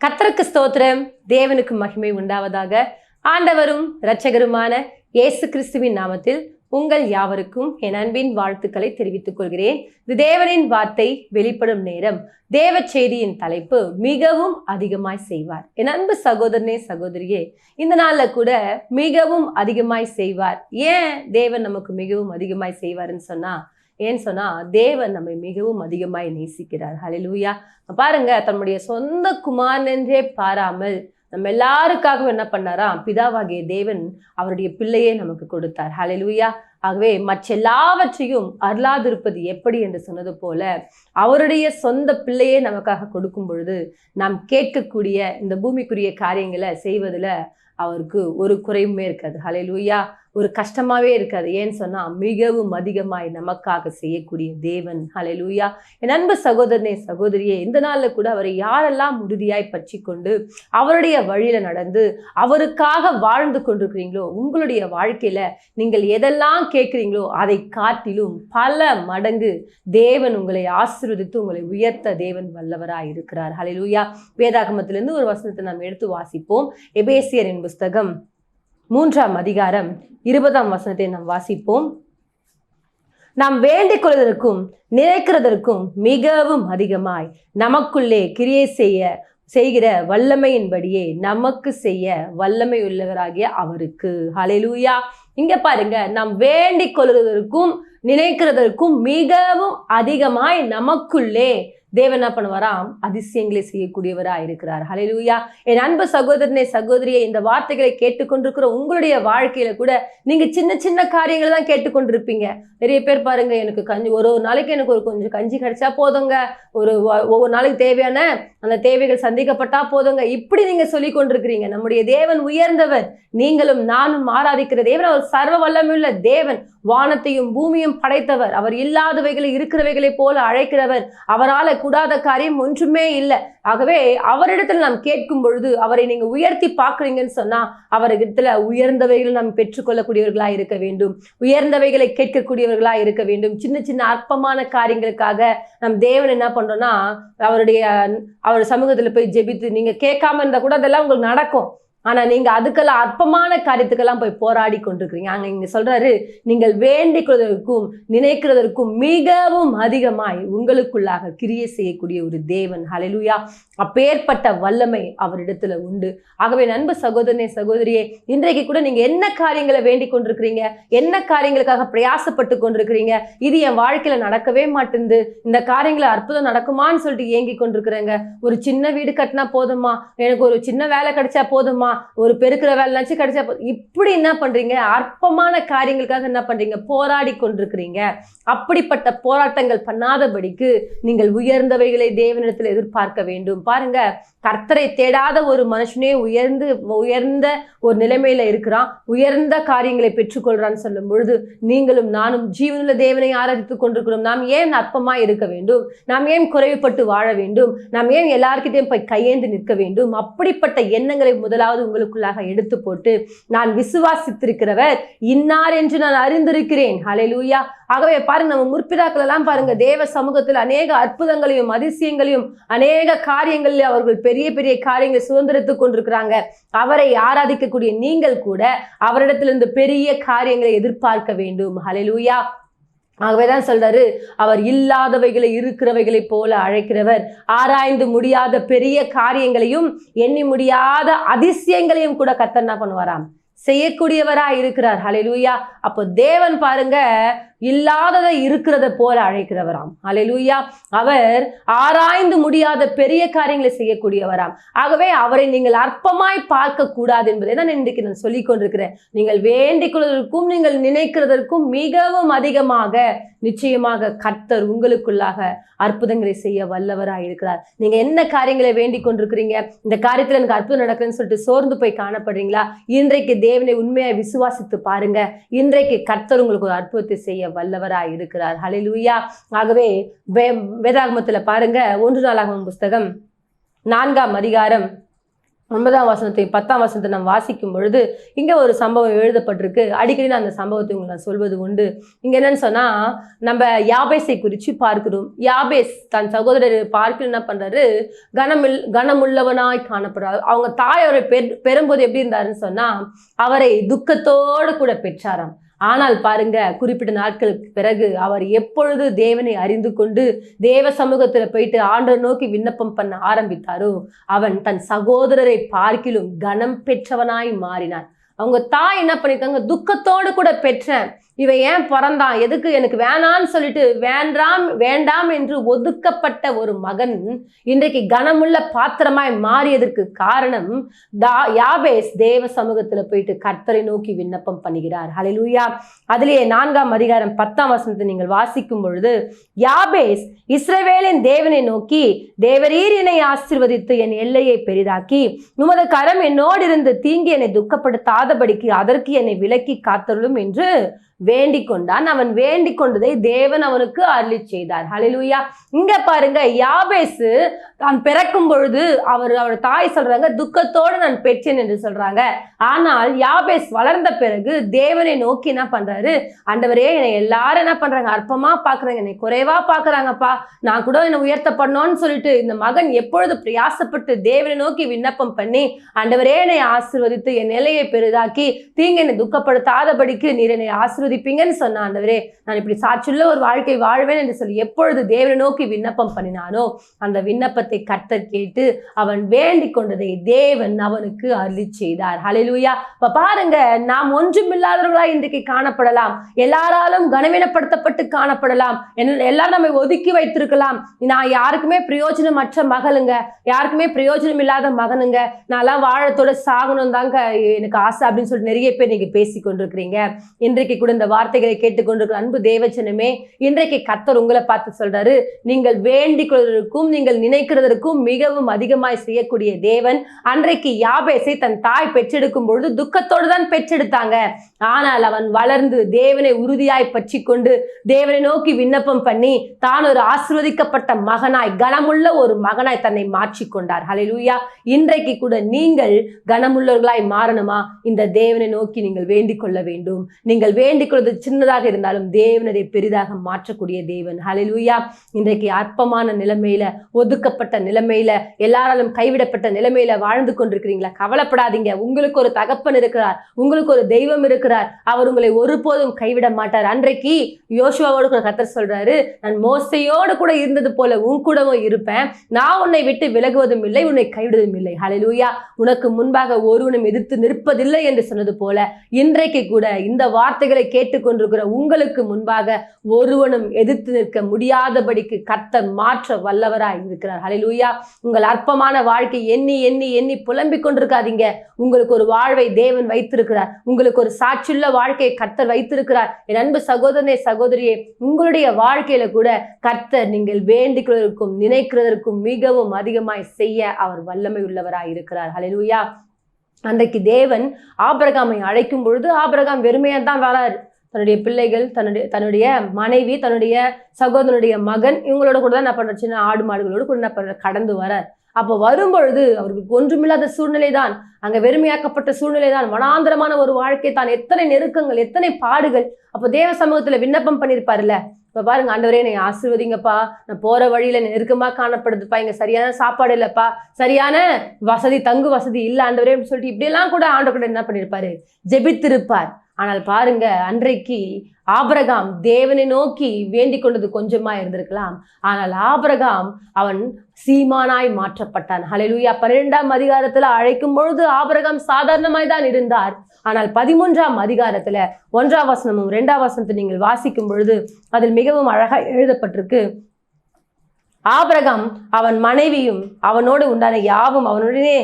கர்த்தருக்கு ஸ்தோத்திரம், தேவனுக்கு மகிமை உண்டாவதாக. ஆண்டவரும் இரட்சகருமான இயேசு கிறிஸ்துவின் நாமத்தில் உங்கள் யாவருக்கும் என் அன்பின் வாழ்த்துக்களை தெரிவித்துக் கொள்கிறேன். இது தேவனின் வார்த்தை வெளிப்படும் நேரம். தேவ செய்தியின் தலைப்பு மிகவும் அதிகமாய் செய்வார். என் அன்பு சகோதரனே சகோதரியே, இந்த நாள்ல கூட மிகவும் அதிகமாய் செய்வார். ஏன் தேவன் நமக்கு மிகவும் அதிகமாய் செய்வார்ன்னு ஏன்னு சொன்னா தேவன் நம்மை மிகவும் அதிகமாய் நேசிக்கிறார். ஹல்லேலூயா. பாருங்க, தன்னுடைய சொந்த குமாரன் என்றே பாராமல் நம்ம எல்லாருக்காகவும் என்ன பண்ணாராம்? பிதாவாகிய தேவன் அவருடைய பிள்ளையே நமக்கு கொடுத்தார். ஹல்லேலூயா. ஆகவே மற்றெல்லாவற்றையும் அருளாதிருப்பது எப்படி என்று சொன்னது போல அவருடைய சொந்த பிள்ளையே நமக்காக கொடுக்கும் பொழுது நாம் கேட்கக்கூடிய இந்த பூமிக்குரிய காரியங்களை செய்வதில் அவருக்கு ஒரு குறையுமே இருக்காது. ஹல்லேலூயா. ஒரு கஷ்டமாவே இருக்காது. ஏன்னு சொன்னா மிகவும் அதிகமாய் நமக்காக செய்யக்கூடிய தேவன். ஹல்லேலூயா. என் அன்பு சகோதரனே சகோதரியே, இந்த நாள்ல கூட அவரை யாரெல்லாம் உறுதியாய் பற்றி கொண்டு அவருடைய வழியில நடந்து அவருக்காக வாழ்ந்து கொண்டிருக்கிறீங்களோ, உங்களுடைய வாழ்க்கையில நீங்கள் எதெல்லாம் கேட்கிறீங்களோ அதை காட்டிலும் பல மடங்கு தேவன் உங்களை ஆசீர்வதித்து உங்களை உயர்த்த தேவன் வல்லவராய் இருக்கிறார். ஹல்லேலூயா. வேதாகமத்திலிருந்து ஒரு வசனத்தை நாம் எடுத்து வாசிப்போம். எபேசியரின் புஸ்தகம் 3ஆம் அதிகாரம் 20ஆம் வசனத்தை நாம் வாசிப்போம். நாம் வேண்டிக் கொள்வதற்கும் நினைக்கிறதற்கும் மிகவும் அதிகமாய் நமக்குள்ளே கிரியை செய்கிற வல்லமையின்படியே நமக்கு செய்ய வல்லமை உள்ளவராகிய அவருக்கு. ஹல்லேலூயா. இங்க பாருங்க, நாம் வேண்டிக் கொள்வதற்கும் நினைக்கிறதற்கும் மிகவும் அதிகமாய் நமக்குள்ளே தேவன் என்ன பண்ணுவாராம்? அதிசயங்களை செய்யக்கூடியவராக இருக்கிறார். ஹல்லேலூயா. என் அன்பு சகோதரனே சகோதரியை, இந்த வார்த்தைகளை கேட்டுக்கொண்டிருக்கிற உங்களுடைய வாழ்க்கையில கூட நீங்க சின்ன சின்ன காரியங்கள் தான் கேட்டுக்கொண்டிருப்பீங்க. நிறைய பேர் பாருங்க, எனக்கு கஞ்சி ஒரு நாளைக்கு எனக்கு ஒரு கொஞ்சம் கஞ்சி கிடைச்சா போதுங்க, ஒவ்வொரு நாளைக்கு தேவையான அந்த தேவைகள் சந்திக்கப்பட்டா போதுங்க, இப்படி நீங்க சொல்லி கொண்டிருக்கிறீங்க. நம்முடைய தேவன் உயர்ந்தவர். நீங்களும் நானும் ஆராதிக்கிற தேவன் அவர் சர்வ வல்லமையுள்ள தேவன். வானத்தையும் பூமியும் படைத்தவர். அவர் இல்லாதவைகளை இருக்கிறவைகளை போல அழைக்கிறவர். அவரால் கூடாத காரியம் ஒன்றுமே இல்லை. ஆகவே அவரிடத்துல நாம் கேட்கும் பொழுது அவரை நீங்க உயர்த்தி பார்க்குறீங்கன்னு சொன்னா அவரிடத்துல உயர்ந்தவைகளை நாம் பெற்றுக்கொள்ளக்கூடியவர்களா இருக்க வேண்டும். உயர்ந்தவைகளை கேட்கக்கூடியவர்களா இருக்க வேண்டும். சின்ன சின்ன அற்பமான காரியங்களுக்காக நம் தேவன் என்ன பண்றோம்னா அவர் சமூகத்துல போய் ஜெபித்து நீங்க கேட்காம இருந்தா கூட அதெல்லாம் உங்களுக்கு நடக்கும். ஆனா நீங்க அதுக்கெல்லாம் அற்பமான காரியத்துக்கெல்லாம் போய் போராடி கொண்டிருக்கிறீங்க. அங்க இங்க சொல்றாரு, நீங்கள் வேண்டிக் கொள்வதற்கும் நினைக்கிறதற்கும் மிகவும் அதிகமாய் உங்களுக்குள்ளாக கிரியை செய்யக்கூடிய ஒரு தேவன். ஹல்லேலூயா. அப்பேற்பட்ட வல்லமை அவரிடத்துல உண்டு. ஆகவே நண்பு சகோதரனே சகோதரியே, இன்றைக்கு கூட நீங்க என்ன காரியங்களை வேண்டிக் கொண்டிருக்கிறீங்க, என்ன காரியங்களுக்காக பிரயாசப்பட்டு கொண்டிருக்கிறீங்க, இது என் வாழ்க்கையில நடக்கவே மாட்டேங்குது, இந்த காரியங்களை அற்புதம் நடக்குமான்னு சொல்லிட்டு ஏங்கி கொண்டிருக்கிறேங்க. ஒரு சின்ன வீடு கட்டினா போதுமா, எனக்கு ஒரு சின்ன வேலை கிடைச்சா போதுமா, ஒரு பெருக்கிற வேலைனாச்சும் கிடைச்சா இப்படி என்ன பண்றீங்க? அற்பமான காரியங்களுக்காக என்ன பண்றீங்க? போராடி கொண்டிருக்கிறீங்க. அப்படிப்பட்ட போராட்டங்கள் பண்ணாதபடிக்கு நீங்கள் உயர்ந்தவைகளை தேவனிடத்தில் எதிர்பார்க்க வேண்டும். பாருங்க, கர்த்தரை தேடாத ஒரு மனுஷனே உயர்ந்த ஒரு நிலைமையில இருக்கிறான், உயர்ந்த காரியங்களை பெற்றுக்கொள்றான்னு சொல்லும் பொழுது நீங்களும் நானும் ஜீவனுள்ள தேவனை ஆராதித்துக் கொண்டிருக்கிறோம். நாம் ஏன் அற்பமாய் இருக்க வேண்டும்? நாம் ஏன் குறைவுபட்டு வாழ வேண்டும்? நாம் ஏன் எல்லார்கிட்டையும் போய் கையேந்து நிற்க வேண்டும்? அப்படிப்பட்ட எண்ணங்களை முதலாவது உங்களுக்குள்ளாக எடுத்து போட்டு, நான் விசுவாசித்திருக்கிறவர் இன்னார் என்று நான் அறிந்திருக்கிறேன். ஹல்லேலூயா. ஆகவே பாருங்க, நம்ம முற்பிதாக்கள் எல்லாம் பாருங்க, தேவ சமூகத்தில் அநேக அற்புதங்களையும் அதிசயங்களையும் அநேக காரியங்களில் அவர்கள் பெரிய பெரிய காரியங்களை சுதந்திரத்துக் கொண்டிருக்கிறாங்க. அவரை ஆராதிக்கக்கூடிய நீங்கள் கூட அவரிடத்திலிருந்து பெரிய காரியங்களை எதிர்பார்க்க வேண்டும். ஹல்லேலூயா. ஆகவேதான் சொல்றாரு, அவர் இல்லாதவைகளை இருக்கிறவைகளை போல அழைக்கிறவர், ஆராய்ந்து முடியாத பெரிய காரியங்களையும் எண்ணி முடியாத அதிசயங்களையும் கூட கர்த்தர் என்ன பண்ணுவாராம்? செய்யக்கூடியவரா இருக்கிறார். ஹல்லேலூயா. அப்போ தேவன் பாருங்க, இல்லாததை இருக்கிறத போல அழைக்கிறவராம். ஹல்லேலூயா. அவர் ஆராய்ந்து முடியாத பெரிய காரியங்களை செய்யக்கூடியவராம். ஆகவே அவரை நீங்கள் அற்பமாய் பார்க்க கூடாது என்பதை தான் இன்றைக்கு நான் சொல்லிக் கொண்டிருக்கிறேன். நீங்கள் வேண்டிக் கொள்வதற்கும் நீங்கள் நினைக்கிறதற்கும் மிகவும் அதிகமாக நிச்சயமாக கர்த்தர் உங்களுக்குள்ளாக அற்புதங்களை செய்ய வல்லவராய் இருக்கிறார். நீங்க என்ன காரியங்களை வேண்டிக் கொண்டிருக்கிறீங்க? இந்த காரியத்துல எனக்கு அற்புதம் நடக்குதுன்னு சொல்லிட்டு சோர்ந்து போய் காணப்படுறீங்களா? இன்றைக்கு தேவனை உண்மையாய் விசுவாசித்து பாருங்க. இன்றைக்கு கர்த்தர் உங்களுக்கு ஒரு அற்புதத்தை செய்ய வல்லவராய் இருக்கிறார். ஹல்லேலூயா. ஆகவே வேதாகமத்துல பாருங்க, 1 நாளாகமம் புஸ்தகம் 4ஆம் அதிகாரம் 9ஆம் வசனத்தை 10ஆம் வசனத்தை நாம் வாசிக்கும் பொழுது இங்கே ஒரு சம்பவம் எழுதப்பட்டிருக்கு. அடிக்கடி நான் அந்த சம்பவத்தை உங்களுக்கு நான் சொல்வது உண்டு. இங்கே என்னன்னு சொன்னால், நம்ம யாபேஸை குறித்து பார்க்கிறோம். யாபேஸ் தன் சகோதரர் பார்க்க என்ன பண்ணுறாரு, கனமுள்ளவனாய் காணப்படுறாரு. அவங்க தாய் அவரை பெறும்போது எப்படி இருந்தாருன்னு சொன்னால், அவரை துக்கத்தோடு கூட பெற்றாராம். ஆனால் பாருங்க, குறிப்பிட்ட நாட்களுக்கு பிறகு அவர் எப்பொழுது தேவனை அறிந்து கொண்டு தேவ சமூகத்துல போயிட்டு ஆண்டவர் நோக்கி விண்ணப்பம் பண்ண ஆரம்பித்தாரோ, அவன் தன் சகோதரரை பார்க்கிலும் கனம் பெற்றவனாய் மாறினான். அவங்க தாய் என்ன பண்ணிருக்காங்க, துக்கத்தோடு கூட பெற்றேன், இவன் ஏன் பிறந்தான், எதுக்கு எனக்கு வேணான்னு சொல்லிட்டு வேண்டாம் என்று ஒதுக்கப்பட்ட ஒரு மகன் இன்றைக்கு கனமுள்ள பாத்திரமாய் மாறியதற்கு காரணம், யாபேஸ் தேவ சமூகத்துல போயிட்டு கர்த்தரை நோக்கி விண்ணப்பம் பண்ணுகிறார். ஹல்லேலூயா. அதிலேயே 4ஆம் அதிகாரம் 10ஆம் வசனத்தை நீங்கள் வாசிக்கும் பொழுது, யாபேஸ் இஸ்ரவேலின் தேவனை நோக்கி, தேவரீர் என்னை ஆசீர்வதித்து என் எல்லையை பெரிதாக்கி உமது கரம் என்னோடு இருந்து தீங்கி என்னை துக்கப்படுத்தாதபடிக்கு அதற்கு என்னை விலக்கி காத்தருளும் என்று வேண்டிக் கொண்டான். அவன் வேண்டிக் கொண்டதை தேவன் அவனுக்கு அருளி செய்தார். ஹல்லேலூயா. இங்க பாருங்க, யாபேஸ் தான் பிறக்கும் பொழுது அவர் தாய் சொல்றாங்க துக்கத்தோடு நான் பெற்றேன் என்று சொல்றாங்க. ஆனால் யாபேஸ் வளர்ந்த பிறகு தேவனை நோக்கி என்ன பண்றாரு, ஆண்டவரே என்னை எல்லாரும் என்ன பண்றாங்க, அற்பமா பாக்குறாங்க, என்னை குறைவா பாக்குறாங்கப்பா, நான் கூட என்னை உயர்த்தப்படணும்னு சொல்லிட்டு இந்த மகன் எப்பொழுது பிரயாசப்பட்டு தேவனை நோக்கி விண்ணப்பம் பண்ணி, ஆண்டவரே என்னை ஆசீர்வதித்து என் நிலையை பெரிதாக்கி தீங்கு என்னை துக்கப்படுத்தாதபடிக்கு நீர் என்னை ஆசீர்வதிப்பீங்கன்னு சொன்ன ஆண்டவரே, நான் இப்படி சாட்சியுள்ள ஒரு வாழ்க்கை வாழ்வேன் என்று சொல்லி எப்பொழுது தேவனை நோக்கி விண்ணப்பம் பண்ணினானோ, அந்த விண்ணப்பத்தை கர்த்தர் கேட்டு அவன் வேண்டிக் கொண்டதை தேவன் அவனுக்கு அருளி செய்தார். ஹல்லேலூயா. இப்ப பாருங்க, நாம் ஒன்றுமில்லாதவர்களாய் இன்றைக்கு காணப்படலாம், எல்லாராலும் கனவீனப்படுத்தப்பட்டு காணப்படலாம், எல்லாரும் நம்மை ஒதுக்கி வைத்திருக்கலாம். நான் யாருக்குமே பிரயோஜனமற்ற மகளுங்க, யாருக்குமே பிரயோஜனம் இல்லாத மகனுங்க, நான்லாம் வாழத்தோட சாகணும் தாங்க எனக்கு ஆசை அப்படின்னு சொல்லிட்டு நிறைய பேர் நீங்க பேசி கொண்டிருக்கிறீங்க. இன்றைக்கு கூட இந்த வார்த்தைகளை கேட்டுக்கொண்டிருக்கிற அன்பு தேவச்சனமே, இன்றைக்கு கர்த்தர் உங்களை பார்த்து சொல்றாரு, நீங்கள் வேண்டிக் கொள்வதற்கும் நீங்கள் நினைக்கிறதற்கும் மிகவும் அதிகமாய் செய்யக்கூடிய தேவன். அன்றைக்கு யாபேசை தன் தாய் பெற்றெடுக்கும் பொழுது துக்கத்தோடு தான் பெற்றெடுத்தாங்க. ஆனால் அவன் வளர்ந்து தேவனை உறுதியாய் பற்றி கொண்டு தேவனை நோக்கி விண்ணப்பம் பண்ணி தான் ஒரு ஆசீர்வதிக்கப்பட்ட மகனாய், கனமுள்ள ஒரு மகனாய் தன்னை மாற்றிக்கொண்டார். ஹல்லேலூயா. இன்றைக்கு கூட நீங்கள் கனமுள்ளவர்களாய் மாறணுமா, இந்த தேவனை நோக்கி நீங்கள் வேண்டிக் கொள்ள வேண்டும். நீங்கள் வேண்டிக் கொள்வது சின்னதாக இருந்தாலும் தேவன் அதை பெரிதாக மாற்றக்கூடிய தேவன். ஹல்லேலூயா. இன்றைக்கு அற்பமான நிலைமையில, ஒதுக்கப்பட்ட நிலைமையில, எல்லாராலும் கைவிடப்பட்ட நிலைமையில வாழ்ந்து கொண்டிருக்கிறீங்களா? கவலைப்படாதீங்க. உங்களுக்கு ஒரு தகப்பன் இருக்கிறார், உங்களுக்கு ஒரு தெய்வம் இருக்கிறார். அவர் உங்களை ஒருபோதும் கைவிட மாட்டார். அன்றைக்கு யோசுவாவோடு கூட கர்த்தர் சொல்றாரு, நான் மோசையோடு கூட இருந்தது போல உன் கூடவும் இருப்பேன், நான் உன்னை விட்டு விலகுவதும் இல்லை, உன்னை கைவிடுவதும் இல்லை. ஹல்லேலூயா. உனக்கு முன்பாக ஒருவனும் எதிர்த்து நிற்பதில்லை என்று சொன்னது போல இன்றைக்கு கூட இந்த வார்த்தைகளை கேட்டுக்கொண்டிருக்கிற உங்களுக்கு முன்பாக ஒருவனும் எதிர்த்து நிற்க முடியாதபடிக்கு கர்த்தர் மாற்ற வல்லவராய் இருக்கிறார். ஹல்லேலூயா. உங்கள் அற்பமான வாழ்க்கை எண்ணி எண்ணி எண்ணி புலம்பிக் கொண்டிருக்காதீங்க. உங்களுக்கு ஒரு வாழ்வை தேவன் வைத்திருக்கிறார். உங்களுக்கு ஒரு சாட்சியுள்ள வாழ்க்கையை கர்த்தர் வைத்திருக்கிறார். என் அன்பு சகோதரனே, சகோதரியே, உங்களுடைய வாழ்க்கையில கூட கர்த்தர் நீங்கள் வேண்டிக்கிறதற்கும் நினைக்கிறதற்கும் மிகவும் அதிகமாய் செய்ய அவர் வல்லமை உள்ளவராய் இருக்கிறார். ஹல்லேலூயா. அன்றைக்கு தேவன் ஆபிரகாமை அழைக்கும் பொழுது ஆபிரகாம் வெறுமையா தான் வராரு. தன்னுடைய பிள்ளைகள், தன்னுடைய மனைவி, தன்னுடைய சகோதரனுடைய மகன், இவங்களோட கூட தான் என்ன பண்ற, சின்ன ஆடு மாடுகளோடு கூட என்ன பண்ற, கடந்து வர. அப்போ வரும்பொழுது அவருக்கு ஒன்றுமில்லாத சூழ்நிலை தான், அங்க வெறுமையாக்கப்பட்ட சூழ்நிலை தான், வனாந்தரமான ஒரு வாழ்க்கை தான், எத்தனை நெருக்கங்கள், எத்தனை பாடுகள். அப்போ தேவ சமூகத்துல விண்ணப்பம் பண்ணியிருப்பாருல்ல, இப்போ பாருங்க, ஆண்டவரே என்னை ஆசீர்வதிங்கப்பா, நான் போற வழியில நெருக்கமா காணப்படுதுப்பா, இங்க சரியான சாப்பாடு இல்லப்பா, சரியான வசதி, தங்கு வசதி இல்லை ஆண்டவரே அப்படின்னு சொல்லிட்டு இப்படியெல்லாம் கூட ஆண்டவர் கூட என்ன பண்ணியிருப்பாரு, ஜெபித்திருப்பார். ஆனால் பாருங்க, அன்றைக்கு ஆபிரகாம் தேவனை நோக்கி வேண்டிக் கொண்டது கொஞ்சமா இருந்திருக்கலாம். ஆனால் ஆபிரகாம் அவன் சீமானாய் மாற்றப்பட்டான். ஹல்லேலூயா. 12ஆம் அதிகாரத்துல அழைக்கும் பொழுது ஆபிரகாம் சாதாரணமாய் தான் இருந்தார். ஆனால் 13ஆம் அதிகாரத்துல 1ஆம் வசனமும் 2ஆம் வசனத்தை நீங்கள் வாசிக்கும் பொழுது அதில் மிகவும் அழகா எழுதப்பட்டிருக்கு, ஆபிரகாம் அவன் மனைவியும் அவனோடு உண்டான யாவும் அவனுடனே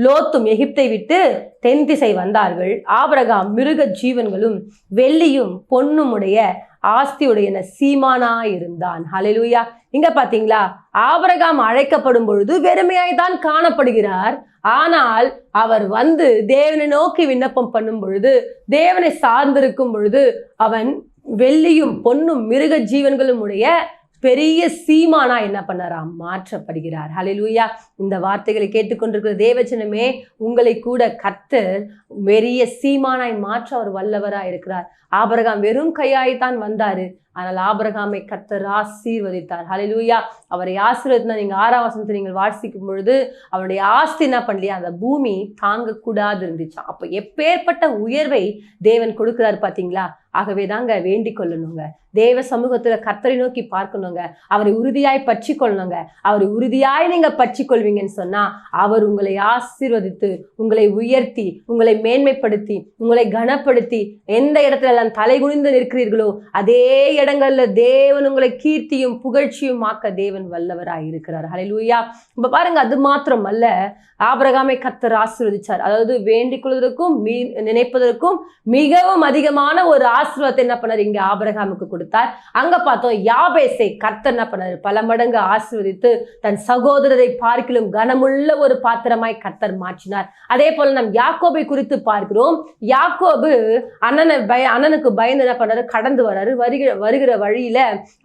லோத்தும் எகிப்தை விட்டு தென் திசை வந்தார்கள். ஆபிரகாம் மிருக ஜீவன்களும் வெள்ளியும் பொன்னும் உடைய ஆஸ்தியுடைய சீமானாயிருந்தான். ஹல்லேலூயா. இங்க பாத்தீங்களா, ஆபிரகாம் அழைக்கப்படும் பொழுது வெறுமையாய் தான் காணப்படுகிறார். ஆனால் அவர் வந்து தேவனை நோக்கி விண்ணப்பம் பண்ணும் பொழுது, தேவனை சார்ந்திருக்கும் பொழுது அவன் வெள்ளியும் பொன்னும் மிருக ஜீவன்களும் உடைய பெரிய சீமானா என்ன பண்ணாராம்? மாற்றப்படுகிறார். ஹல்லேலூயா. இந்த வார்த்தைகளை கேட்டுக்கொண்டிருக்கிற தேவஜனமே, உங்களை கூட கர்த்தர் பெரிய சீமானாய் மாற்ற அவர் வல்லவராய் இருக்கிறார். ஆபிரகாம் வெறும் கையாய்த்தான் வந்தாரு. ஆனால் ஆபிரகாமை கர்த்தர் ஆசீர்வதித்தார். ஹல்லேலூயா. அவரை ஆசீர்வதித்தா நீங்க 6ஆம் வசனத்தை நீங்கள் வாசிக்கும் பொழுது அவருடைய ஆஸ்தி என்ன பண்ணலையா? அந்த பூமி தாங்கக்கூடாது இருந்துச்சாம். அப்ப எப்பேற்பட்ட உயர்வை தேவன் கொடுக்கிறார் பாத்தீங்களா? ஆகவே தாங்க வேண்டிக் கொள்ளணுங்க. தேவ சமூகத்துல கர்த்தரை நோக்கி பார்க்கணுங்க. அவரை உறுதியாய் பற்றி கொள்ளணுங்க. அவரை உறுதியாய் நீங்க பற்றி கொள்வீங்கன்னு சொன்னா அவர் உங்களை ஆசீர்வதித்து, உங்களை உயர்த்தி, உங்களை மேன்மைப்படுத்தி, உங்களை கனப்படுத்தி, எந்த இடத்துல எல்லாம் தலை குனிந்து நிற்கிறீர்களோ அதே இடங்கள்ல தேவன் உங்களை கீர்த்தியும் புகழ்ச்சியும் ஆக்க தேவன் வல்லவராய் இருக்கிறார். ஹல்லேலூயா. இப்ப பாருங்க, அது மாத்திரம் அல்ல, ஆபிரகாமை கர்த்தர் ஆசீர்வதிச்சார். அதாவது வேண்டிக் கொள்வதற்கும் நினைப்பதற்கும் மிகவும் அதிகமான ஒரு ஆசீர்வாதத்தை என்ன பண்ணார்? இங்க ஆபிரகாமுக்கு கொடுத்தார். அங்க பார்த்தோம், யாபேசை கர்த்தர் என்ன பண்ணார்? பல மடங்கு ஆசீர்வதித்து தன் சகோதரரை பார்க்கிலும் கனமுள்ள ஒரு பாத்திரமாய் கர்த்தர் மாற்றினார். அதே போல நம் யாக்கோபை குறித்து பார்க்கிறோம். யாக்கோபு அண்ணனுக்கு பயந்து என்ன பண்றாரு? கடந்து வர்றாரு. வருகிற வழியில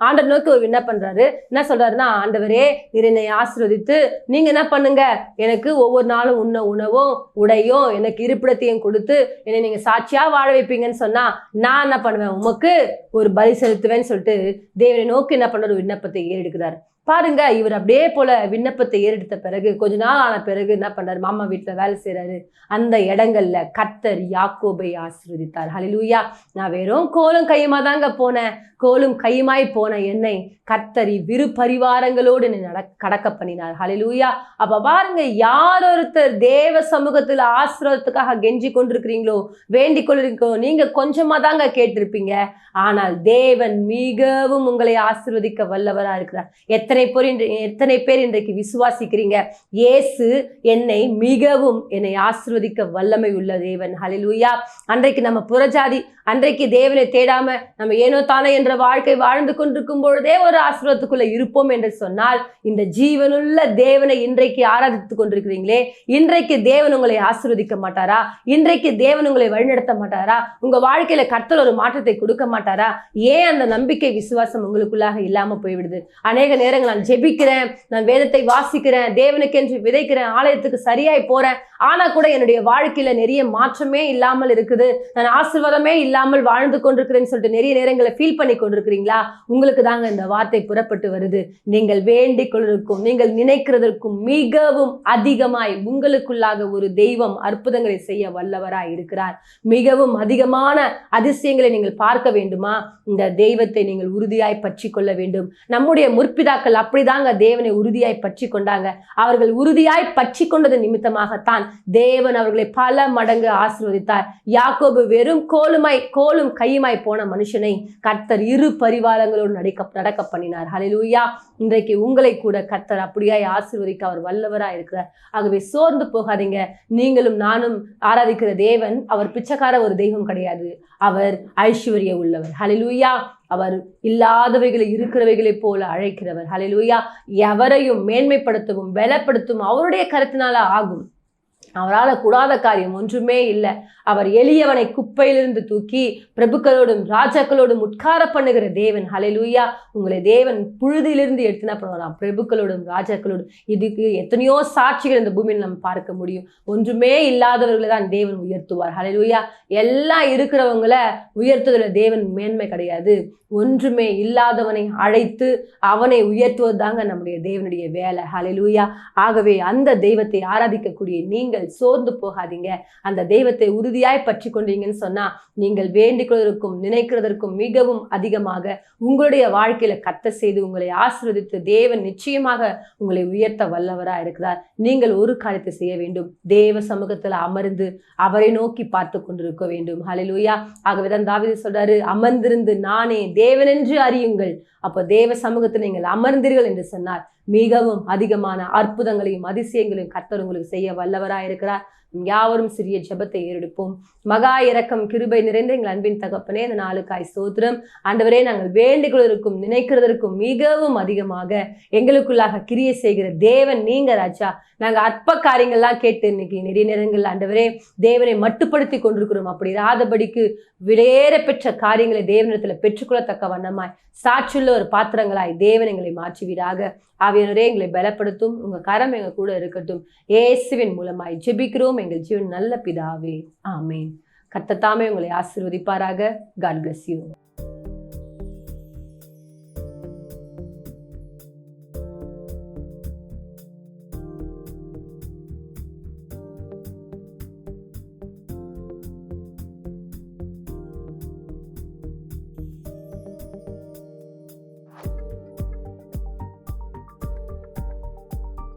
ஆண்டவர் நோக்கி என்ன பண்றாரு? என்ன சொல்றாருன்னா, ஆண்டவரே நீர் என்னை ஆசீர்வதித்து நீங்க என்ன பண்ணுங்க, எனக்கு ஒவ்வொரு நாளும் உண்ண உணவும் உடையும் எனக்கு இருப்பிடத்தையும் கொடுத்து என்னை நீங்க சாட்சியா வாழ வைப்பீங்கன்னு சொன்னா நான் என்ன பண்ணுவேன்? உமக்கு ஒரு பலி செலுத்துவேன்னு சொல்லிட்டு தேவனை நோக்கி என்ன பண்ற விண்ணப்பத்தை ஏறெடுக்கிறார். பாருங்க, இவர் அப்படியே போல விண்ணப்பத்தை ஏறெடுத்த பிறகு கொஞ்ச நாள் ஆன பிறகு என்ன பண்றாரு? மாமா வீட்டுல வேலை செய்யறாரு. அந்த இடங்கள்ல கர்த்தர் யாக்கோபை ஆசீர்வதித்தார். ஹல்லேலூயா. நான் வெறும் கோலும் கையுமா தாங்க போனேன். கோலும் கையுமாய் போன என்னை கர்த்தர் இவ்விரு பரிவாரங்களோடு என்னை கடக்க பண்ணினார். ஹல்லேலூயா. அப்ப பாருங்க, யார் ஒருத்தர் தேவ சமூகத்துல ஆசீர்வாதத்துக்காக கெஞ்சி கொண்டிருக்கிறீங்களோ, வேண்டிக் கொண்டிருக்கோ, நீங்க கொஞ்சமா தாங்க கேட்டிருப்பீங்க. ஆனால் தேவன் மிகவும் உங்களை ஆசீர்வதிக்க வல்லவரா இருக்கிறார். எத்தனை பேர் இன்றைக்கு விசுவாசிக்கிறீங்க? இயேசு என்னை மிகவும் என்னை ஆசீர்வதிக்க வல்லமை உள்ள தேவன். ஹல்லேலூயா. அன்றைக்கு நம்ம புறஜாதி, அன்றைக்கு தேவனை தேடாம நம்ம ஏனோ தானே என்ற வாழ்க்கை வாழ்ந்து கொண்டிருக்கும் பொழுதே ஒரு ஆசீர்வாதத்துக்குள்ள இருப்போம் என்று சொன்னால், இந்த ஜீவனுள்ள தேவனை இன்றைக்கு ஆராதித்துக் கொண்டிருக்கிறீங்களே, இன்றைக்கு தேவன் உங்களை ஆசீர்வதிக்க மாட்டாரா? இன்றைக்கு தேவன் உங்களை வழிநடத்த மாட்டாரா? உங்க வாழ்க்கையில கர்த்தர் ஒரு மாற்றத்தை கொடுக்க மாட்டாரா? ஏன் அந்த நம்பிக்கை விசுவாசம் உங்களுக்குள்ளாக இல்லாம போய்விடுது? அநேக நேரங்கள் நான் ஜெபிக்கிறேன், நான் வேதத்தை வாசிக்கிறேன், தேவனுக்கென்று விதைக்கிறேன், ஆலயத்துக்கு சரியாய் போறேன், ஆனா கூட என்னுடைய வாழ்க்கையில நிறைய மாற்றமே இல்லாமல் இருக்குது, நான் ஆசீர்வாதமே இல்லாமல் வாழ்ந்து கொண்டிருக்கிறேன்னு சொல்லிட்டு நிறைய நேரங்களை ஃபீல் பண்ணி கொண்டிருக்கிறீங்களா? உங்களுக்கு தாங்க இந்த வார்த்தை புறப்பட்டு வருது. நீங்கள் வேண்டிக் கொள்வதற்கும் நீங்கள் நினைக்கிறதற்கும் மிகவும் அதிகமாய் உங்களுக்குள்ளாக ஒரு தெய்வம் அற்புதங்களை செய்ய வல்லவராய் இருக்கிறார். மிகவும் அதிகமான அதிசயங்களை நீங்கள் பார்க்க வேண்டுமா? இந்த தெய்வத்தை நீங்கள் உறுதியாய் பற்றி கொள்ள வேண்டும். நம்முடைய முற்பிதாக்கள் அப்படிதாங்க தேவனை உறுதியாய் பற்றி கொண்டாங்க. அவர்கள் உறுதியாய் பற்றி கொண்டது நிமித்தமாகத்தான் தேவன் அவர்களை பல மடங்கு ஆசீர்வதித்தார். யாக்கோபு வெறும் கோலும் கையுமாய் போன மனுஷனை கர்த்தர் இரு பரிவாரங்களோடு நடக்க பண்ணினார். ஹல்லேலூயா. இன்றைக்கு உங்களை கூட கர்த்தர் அப்படியாய் ஆசீர்வதிக்க அவர் வல்லவராய் இருக்கிறார். ஆகவே சோர்ந்து போகாதீங்க. நீங்களும் நானும் ஆராதிக்கிற தேவன் அவர் பிச்சைக்கார ஒரு தெய்வம் கிடையாது. அவர் ஐஸ்வர்ய உள்ளவர். ஹல்லேலூயா. அவர் இல்லாதவைகளை இருக்கிறவைகளை போல அழைக்கிறவர். ஹல்லேலூயா. எவரையும் மேன்மைப்படுத்தவும் பலப்படுத்தவும் அவருடைய கருத்தினால ஆகும். அவரால் கூடாத காரியம் ஒன்றுமே இல்லை. அவர் எளியவனை குப்பையிலிருந்து தூக்கி பிரபுக்களோடும் ராஜாக்களோடும் உட்கார பண்ணுகிற தேவன். ஹல்லேலூயா. உங்களை தேவன் புழுதியிலிருந்து எடுத்துனா பண்ணுவாராம், பிரபுக்களோடும் ராஜாக்களோடும். இதுக்கு எத்தனையோ சாட்சிகள் இந்த பூமியில் நம்ம பார்க்க முடியும். ஒன்றுமே இல்லாதவர்களை தான் தேவன் உயர்த்துவார். ஹல்லேலூயா. எல்லாம் இருக்கிறவங்களை உயர்த்துவதில் தேவன் மேன்மை கிடையாது. ஒன்றுமே இல்லாதவனை அழைத்து அவனை உயர்த்துவது தாங்க நம்முடைய தேவனுடைய வேலை. ஹல்லேலூயா. ஆகவே அந்த தெய்வத்தை ஆராதிக்கக்கூடிய நீங்கள் சோர்ந்து போகாதீங்க. அந்த தெய்வத்தை உறுதியாய் பற்றி கொண்டீங்கன்னு சொன்னா நீங்கள் வேண்டிக் கொள்வதற்கும் நினைக்கிறதற்கும் மிகவும் அதிகமாக உங்களுடைய வாழ்க்கையில கர்த்தர் செய்து உங்களை ஆசீர்வதித்து தேவன் நிச்சயமாக உங்களை உயர்த்த வல்லவராக இருக்கிறார். நீங்கள் ஒரு காரியத்தை செய்ய வேண்டும். தேவ சமூகத்துல அமர்ந்து அவரை நோக்கி பார்த்து கொண்டிருக்க வேண்டும். ஹல்லேலூயா. ஆகவேதான் தாவீது சொல்றாரு, அமர்ந்திருந்து நானே தேவனென்று அறியுங்கள். அப்போ தேவ சமூகத்தில் நீங்கள் அமர்ந்தீர்கள் என்று சொன்னார் மிகவும் அதிகமான அற்புதங்களையும் அதிசயங்களையும் கர்த்தர் உங்களுக்கு செய்ய வல்லவராய் இருக்கிறார். யாவரும் சிறிய ஜெபத்தை ஏறெடுப்போம். மகா இரக்கம் கிருபை நிறைந்த எங்கள் அன்பின் தகப்பனே, இந்த நாளுக்காய் ஸ்தோத்திரம். ஆண்டவரே, நாங்கள் வேண்டுகிறதற்கும் நினைக்கிறதற்கும் மிகவும் அதிகமாக எங்களுக்குள்ளாக கிரியை செய்கிற தேவன் நீங்க ராஜா. நாங்க அற்ப காரியங்கள்லாம் கேட்டு இன்னைக்கு நிறைய நேரங்கள் ஆண்டவரே தேவனை மட்டுப்படுத்தி கொண்டிருக்கிறோம். அப்படி இராதபடிக்கு விலையேற பெற்ற காரியங்களை தேவனிடத்துல பெற்றுக்கொள்ளத்தக்க வண்ணமாய் சாட்சியுள்ள ஒரு பாத்திரங்களாய் தேவன் எங்களை மாற்றுவீராக. ஆவியானவரே, எங்களை பலப்படுத்தும். உங்க கரம் எங்க கூட இருக்கட்டும். இயேசுவின் மூலமாய் ஜெபிக்கிறோம் எங்கள் ஜீவன் நல்ல பிதாவே, ஆமேன். கர்த்தர் தாமே உங்களை ஆசீர்வதிப்பாராக. God bless you.